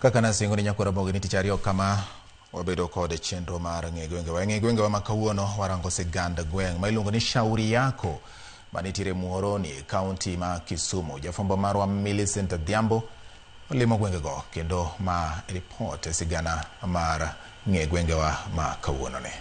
Kaka nasingo ni nyakura bogi ni tichario kama wabedo kode chenro mar ng'e wa makawuono warango siganda gweng' ma iluongo ni Shauri Yako manitire Muhoroni kaunti ma Kisumu. Jafwambo marwa Millicent Adhiambo olimo gwengego kendo ma report sigana mar ng'e wa makawuono ne.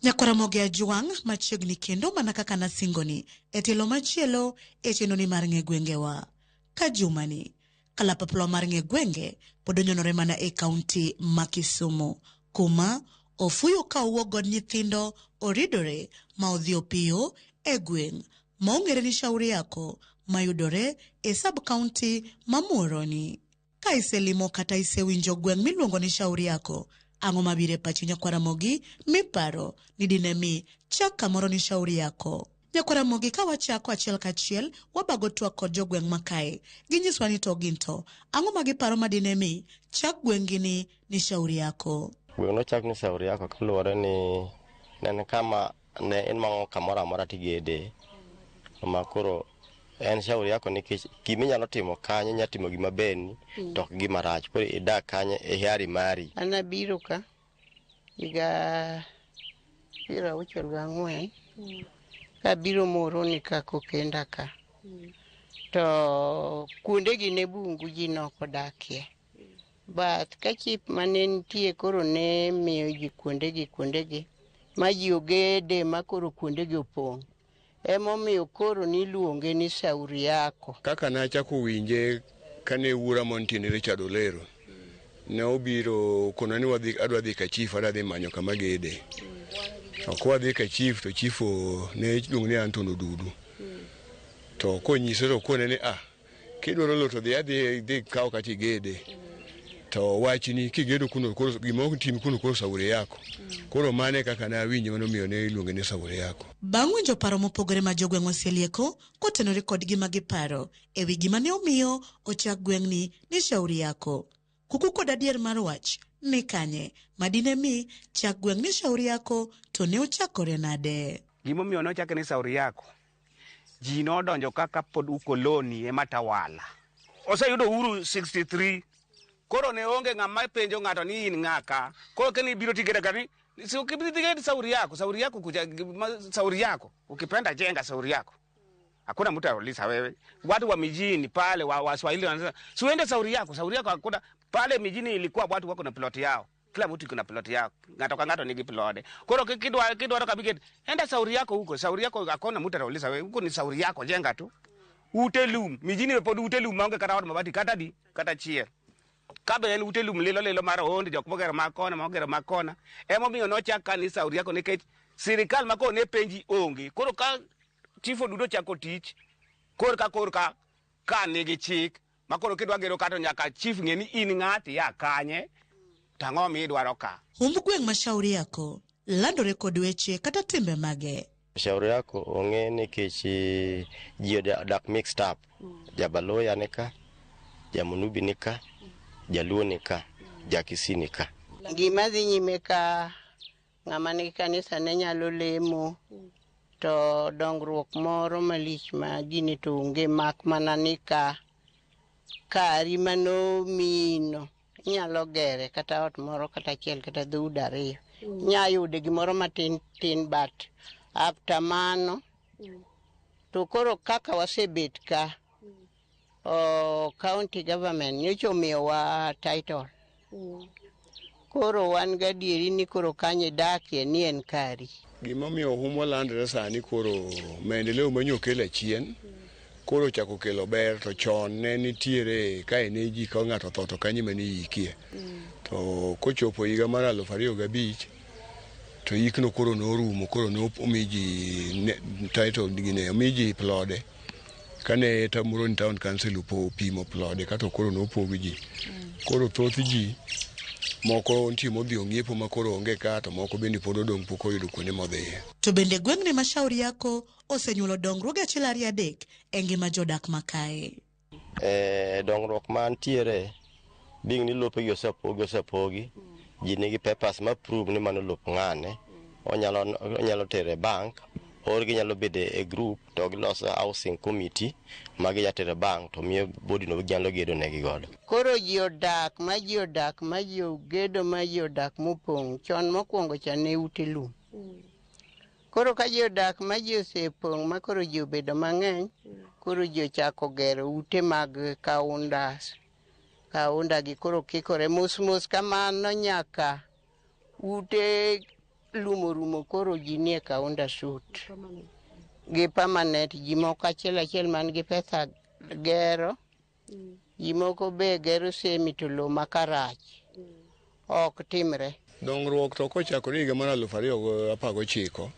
Nyakora moge ajuang machiegni kendo mana kaka nasingoni etelo machielo echenoni mar ng'e gwengewa ka jumani kalapaplo mar ng'e gwenge podonyonore mana e kaunti ma Kisumu kuma ofuyo ka owuok god nyithindo oridore ma odhi piyo e gweng' ma ong'ere ni Shauri Yako mayudore e sub county ma Muhoroni. Ka iselimo kata isewinjo gweng' miluongo ni Shauri Yako, ang'o mabire pachi nyakwara mogi miparo ni dinemi chak kamoro ni Shauri Yako. Nyakwara mogi ka wachako achiel kachiel wabago twak kod jogweng' makae ginyiswa ni to ginto ang'o magiparo madinemi chak gweng'gini ni Shauri Yako. Gweng' no chak ni Shauri Yako kaluwore ni nene kama ne en mang'o kamoro amora tigede makoro en Shauri Yako nikech giminyalo timo kanye nya timo gima beni to ok gima rach koro idak kanye e hiari mari. Anabiro ka iga biro uchel gang'wen ka biro Muhoroni ka kokenda ka to kuondegi ne bungu ji nokodakie but ka chip mane nitie koro ne miyo ji kuondegi ma ji ogede ma koro kuondegi opong'. Emomiyo koro niluonge ni Shauri Yako. Kaka nachako winje kane wura montiene Richard Olero ne obiro kono ni adwa dhi ka chief adhi manyo kama gede. To ko adhi ka chief to chief ne luongo ni Anton Odudu. To konyiso to kone ni kidwaro loto dhi kaw kati gede. To wachni kigedo kuno koro gima ok tim kuno koro Shauri Yako. Koro mane kaka na winje mano miyo ne iluonge ni Shauri Yako. Bang' winjo paro mopogore ma jogweng' oselieko kotenore kod gima giparo ewi gima ne omiyo ochak gweng'ni ni Shauri Yako. Kuku kod adier mar wach ni kanye madinemi chak gweng' ni Shauri Yako to ne ochakore nade. Gima omiyo ne ochake ni Shauri Yako ji nodonjo kaka pod ukoloni ema tawala. Oseyudo uhuru 63 koro ne onge ng'ama penjo ng'ato ni in ng'aka. Koro keni biro tigeda gani si ukibidi Shauri Yako kuja Shauri Yako ukipenda jenga Shauri Yako. Hakuna mtu anauliza wewe. Watu wa mijini pale wa Swahili wanasema si uende Shauri Yako hakuna pale mijini ilikuwa watu wako na plot yao. Kila mtu kuna plot yao. Ngato nigi plot. Koro kitu kabigeti enda Shauri Yako huko. Shauri Yako hakuna mtu anauliza wewe. Huko ni Shauri Yako jenga tu. Utelum mijini pod utelum maonge kata watu mabati kata chiel. Kabe en utelum lelo mar onde jok mogero makona emomiyo nochaka ni Shauri Yako nikech sirikal mako ne penji onge koro ka chief Odudu chako tich kor ka nigi chik makoro kidwa gero kato nyaka chief ng'eni in ng'ati ya kanye tang'o mi idwaro ka. Humb gweng' ma Shauri Yako landore kod weche kata timbe mage. Shauri Yako ong'e nikech ji odak mixed up. Jabaloya nika, Jamunubi nika, Jaluo nika, Jakisi nika. Gima dhi nyime ka ng'ama ni kanisa ne nyalo lemo to dongruok moro malich ma gini to onge mak mana nika kari mano mino nyalo gere kata ot moro kata achiel kata dhoudi ariyo nyayude gimoro matin bat after mano to koro kaka wasebet ka county government nyocho miyowa title koro wan gadieri ni koro kanye dakie ni en kari. Gima miyo humo landre sani koro maendeleo manyokelo chien koro chako kelo ber to chon ne nitiere ka ene ji ka ng'ato tho to kanye mane yikie. To kochopo higa mar 2005 to yikno koro norumo koro omiji title gine omiji plode kane ta Muhoroni town council pimo plode kato koro nopogo ji. Koro thoth ji moko nitie modhi ong'iepo makoro onge ka to moko bende pod odong' pok oyudo kuonde modhiye. To bende gweng'ni ma Shauri Yako osenyuolo dongruoge achiel ariyo adek e ngima jodak makae. Dongruok mantiere ding ni lopegi osepogi ji nigi papers ma prove ni mano lop ng'ane onyalo tere bank or ginyalo bede e group to giloso housing committee magi jatere bank to miyo body no ginyalo gedo negi godo. Koro ji odak ma ji ogedo ma ji odak mopong' chon mokwongo cha ne ute lum. Koro ka ji odak ma ji osepong' ma koro ji obedo mang'eny, koro ji ochako gero ute mag kaunda gi koro kikore mos kamano nyaka ute lumo koro ji nie kaunda shoot gi permanent. Ji moko achiel man gi pesa gero, ji moko be gero semi to lo makarach ok timre. Dongruok to kochakore higa mar 2019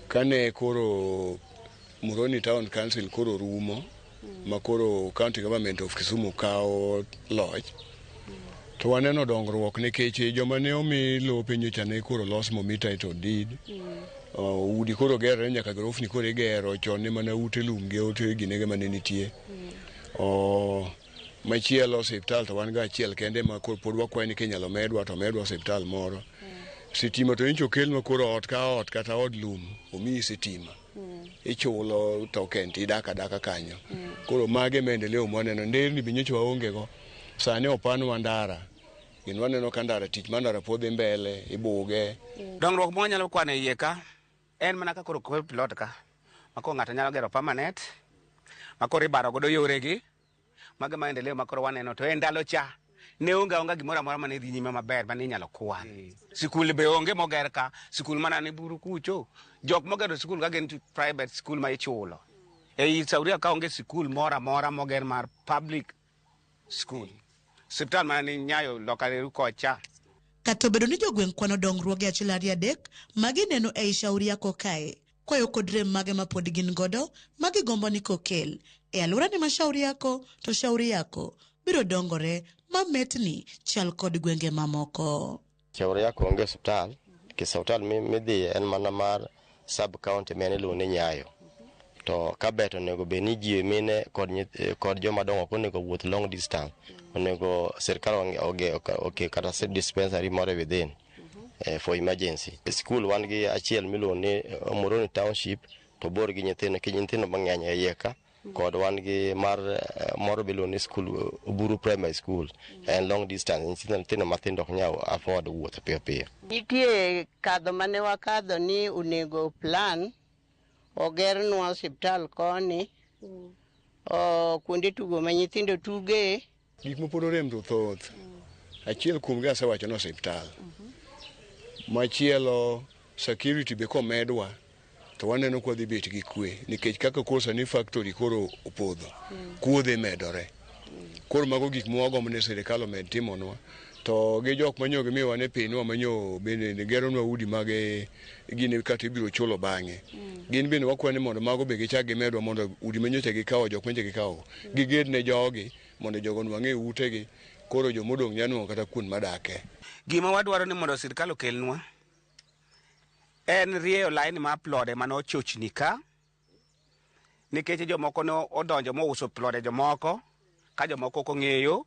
kane koro Muhoroni Town Council koro rumo ma koro County Government of Kisumu kao loch, to waneno dongruok nikech joma ne omi lope nyocha ne koro los momi title deed. Udi koro gerore nyaka grofni koro igero, chon ne mana ute lum gi ute ginege mane nitie. Machielo osiptal to wan ga achiel kende ma koro pod wakwayo ni kinyalo medwa osiptal moro. Sitima to incho kel ma koro ot ka ot kata od lum omi sitima. Ichulo token ti daka kanyo. Koro mage maendeleo mwaneno. Nderni bi nyocha waonge go. Sane opanwa ndara. Gin waneno ka ndara tich mandara podhi mbele ibuge. Dongruok mo nyalo kwane iye ka en mana ka koro ko pilot ka. Mako ng'ato nyalo gero permanent. Makoro ibaro godo yoregi. Mage maendeleo makoro waneno to ndalo cha ne onga gimoro amora mane dhi nyime maber mane inyalo kwan. Sikul be onge moger ka, sikul mana ni buru kucho. Jok mogero sikul ka gin private school ma ichulo. Ei Sauria ka onge sikul moro amora moger mar public school. Siptal mana ni Nyayo lokale kocha. Kata obedo ni jogweng' kwano dongruoge achiel ariyo adek magi neno ei shauri yako kae, kwayo kod rem mage ma pod gin godo magi gombo ni kokel e alura ni ma shauri yako to shauri yako biro dongore mametni chal kod gwenge mamoko. Shauri yako onge hospital, hospital midhi en mana mar sub county mene lune Nyayo. To kabeto nego be ni ji mine kod joma dongo konego wuoth long distance. Onego sirkal oge kata set dispensary more within for emergency. School wan gi achiel miluongo ni Muhoroni Township to bor gi nyithindo mang'eny e iye ka. Kod wan gi moro biluongo ni school Uburu Primary School en long distance, nyithindo mathindo ok nyal afford wuoth piyo. Nitie kadho mane wakadho ni onego plan ogernwa hospital koni, kuonde tugo ma nyithindo tuge. Gik mopod rem to thoth. Achiel kuom gi asewacho no hospital. Machielo security be komedwa to waneno kwa dhi bet gi kwe nikech kaka kosa ni factory koro opodho. Kuodhe medore. Koro mago gik mwagombo ne sirkal omed timonwa. To gi jok manyoge miwa ne pinwa manyo bende geronwa udi mage gine kata ibiro chulo bang'e. Gin bende wakwane mondo mago be gichak gimedwa mondo udi manyocha gikawo jok menje gikawo giged ne jogi mondo jogo nwang'e utegi, koro jomodong' nyanwo kata kuon madake. Gima wadwaro ni mondo sirkal okelnwa en rieyo line ma plode mano chochni ka, nikech jomoko ne odonjo mouso plode jomoko ka jomoko kong'eyo.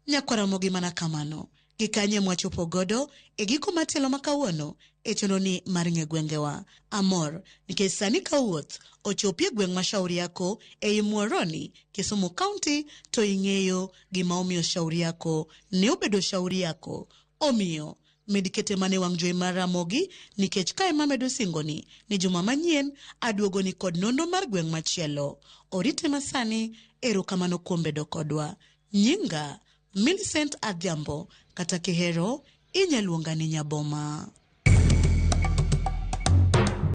Nyakwaramogi mana kamano gikanye mwachopo godo e giko matelo makawuono e chenoni mar ng'e gwengewa. Amor nikech sani kawuoth ochopie gweng' ma shauri yako e Muhoroni Kisumu County, to ing'eyo gima omiyo shauri yako ne obedo shauri yako. Omiyo medikete mane wang' jowi mar Ramogi nikech kae mamedo singoni ni juma manyien aduogoni kod nono mar gweng' machielo. Orite masani erokamano kuom bedo kodwa. Nyinga Millicent Adhiambo, kata kihero inyaluonga ni Nyaboma.